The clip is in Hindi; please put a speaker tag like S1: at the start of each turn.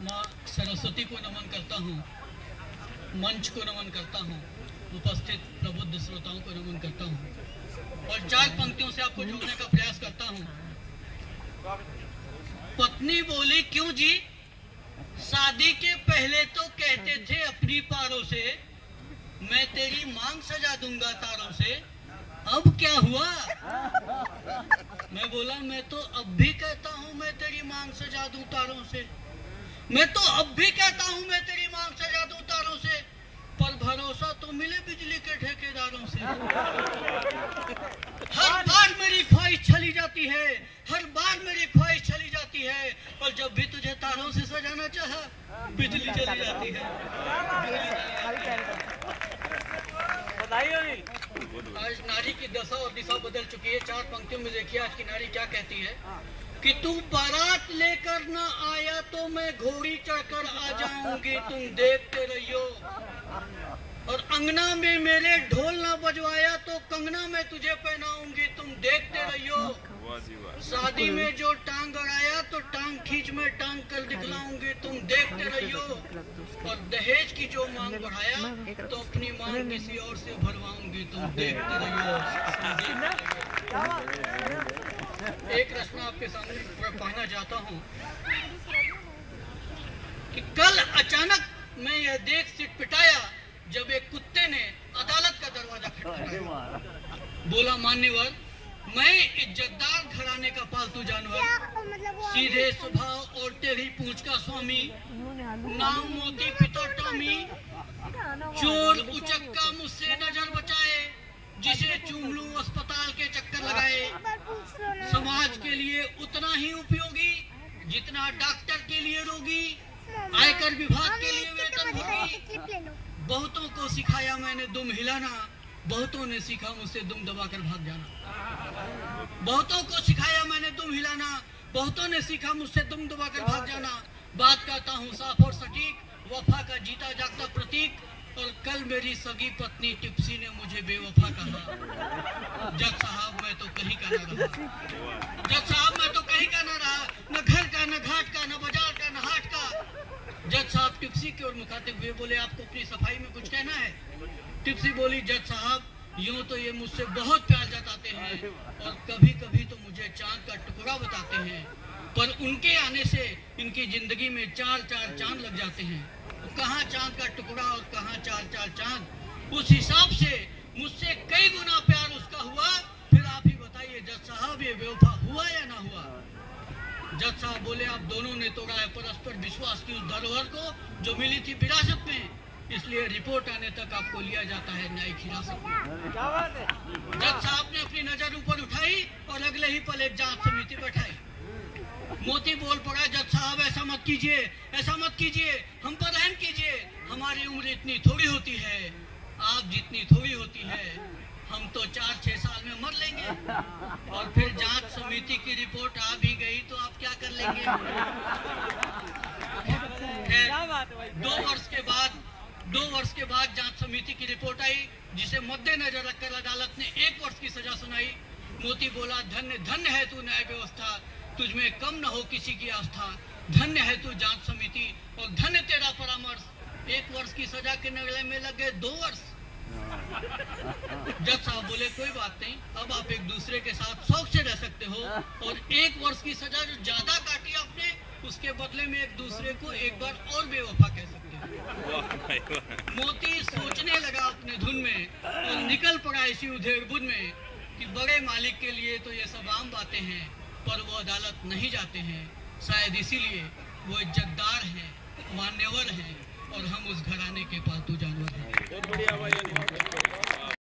S1: माँ सरस्वती को नमन करता हूँ, मंच को नमन करता हूँ, उपस्थित प्रबुद्ध श्रोताओं को नमन करता हूँ और 4 पंक्तियों से आपको जोड़ने का प्रयास करता हूँ। पत्नी बोली, क्यों जी? शादी के पहले तो कहते थे अपनी पारों से, मैं तेरी मांग सजा दूंगा तारों से, अब क्या हुआ? मैं बोला, मैं तो अब भी कहता हूँ मैं तेरी मांग सजा दूं तारों से, मैं तो अब भी कहता हूँ मैं तेरी मांग सजा दूं तारों से, पर भरोसा तो मिले बिजली के ठेकेदारों से। हर बार मेरी ख्वाहिश चली जाती है, हर बार मेरी ख्वाहिश चली जाती है, और जब भी तुझे तारों से सजाना चाहा, बिजली चली जाती है। आज नारी की दशा और दिशा बदल चुकी है। 4 पंक्तियों में देखिए आज की नारी क्या कहती है कि तू बारात लेकर न आया तो मैं घोड़ी चढ़कर आ जाऊंगी, तुम देखते रहियो, और अंगना में मेरे ढोल न बजवाया तो कंगना में तुझे पहनाऊंगी, तुम देखते रहियो, शादी में जो टांग अड़ाया तो टांग खींच में टांग कर दिखलाऊंगी, तुम देखते रहियो, और दहेज की जो मांग बढ़ाया तो अपनी मांग किसी और से भरवाऊंगी, तुम देखते रहियो। एक रचना आपके सामने पढ़ना चाहता हूँ कि कल अचानक मैं यह देख सिटपिटाया जब एक कुत्ते ने अदालत का दरवाजा खटखटाया। बोला, मान्यवर, मैं इज्जतदार घराने का पालतू जानवर, सीधे स्वभाव और टेढ़ी पूंछ का स्वामी, नाम मोती पिता टॉमी, चोर उचक्का मुझसे नजर बचाए, जिसे चूम लूं अस्पताल के चक्कर लगाए, समाज के लिए उतना ही उपयोगी जितना डॉक्टर के लिए रोगी, आयकर विभाग के लिए वेतनभोगी। बहुतों को सिखाया मैंने दुम हिलाना, बहुतों ने सीखा मुझसे दुम दबाकर भाग जाना। बहुतों को सिखाया मैंने दुम हिलाना, बहुतों ने सीखा मुझसे दुम दबाकर भाग जाना। बात करता हूँ साफ और सटीक, वफा का जीता जागता प्रतीक, और कल मेरी सगी पत्नी टिप्सी ने मुझे बेवफा कहा। जज साहब मैं तो कहीं का ना रहा, जज साहब मैं तो कहीं का ना रहा, न घर का, न घाट का, न बाजार का, न हाट का। जज साहब टिप्सी की ओर मुखातिब हुए, बोले, आपको अपनी सफाई में कुछ कहना है? टिप्सी बोली, जज साहब, यूं तो ये मुझसे बहुत प्यार जताते हैं और कभी कभी तो मुझे चांद का टुकड़ा बताते हैं, पर उनके आने से इनकी जिंदगी में 4-4 चांद लग जाते हैं। कहाँ चांद का टुकड़ा और कहाँ 4-4 चांद। उस हिसाब से मुझसे कई गुना प्यार उसका हुआ। फिर आप ही बताइए जज साहब, ये बेवफा हुआ या ना हुआ? जज साहब बोले, आप दोनों ने तोड़ा है परस्पर विश्वास की उस धरोहर को जो मिली थी विरासत में, इसलिए रिपोर्ट आने तक आपको लिया जाता है न्यायिक हिरासत में। जज साहब ने अपनी नजर ऊपर उठाई और अगले ही पल एक जांच समिति बैठाई। मोती बोल पड़ा, जज साहब ऐसा मत कीजिए, ऐसा मत कीजिए, हम पर रहम कीजिए, हमारी उम्र इतनी थोड़ी होती है, आप जितनी थोड़ी होती है, हम तो 4-6 साल में मर लेंगे। और फिर जांच समिति की रिपोर्ट आ भी गई तो आप क्या कर लेंगे? 2 वर्ष के बाद जांच समिति की रिपोर्ट आई, जिसे मद्देनजर रखकर अदालत ने 1 वर्ष की सजा सुनाई। मोती बोला, धन्य धन्य है तू न्याय व्यवस्था, तुझमें कम न हो किसी की आस्था, धन्य है तू जांच समिति और धन्य तेरा परामर्श। 1 वर्ष की सजा के नगले में लग गए 2 वर्ष। जज साहब बोले, कोई बात नहीं, अब आप एक दूसरे के साथ शौक से रह सकते हो, और 1 वर्ष की सजा जो ज्यादा काटी आपने, उसके बदले में एक दूसरे को एक बार और बेवफा कह सकते हो। मोती सोचने लगा अपने धुन में और निकल पड़ा इसी उधेड़ बुन में कि बड़े मालिक के लिए तो ये सब आम बातें हैं, पर वो अदालत नहीं जाते हैं, शायद इसीलिए वो इज्जतदार हैं, मान्यवर हैं, और हम उस घराने के पालतू जानवर हैं।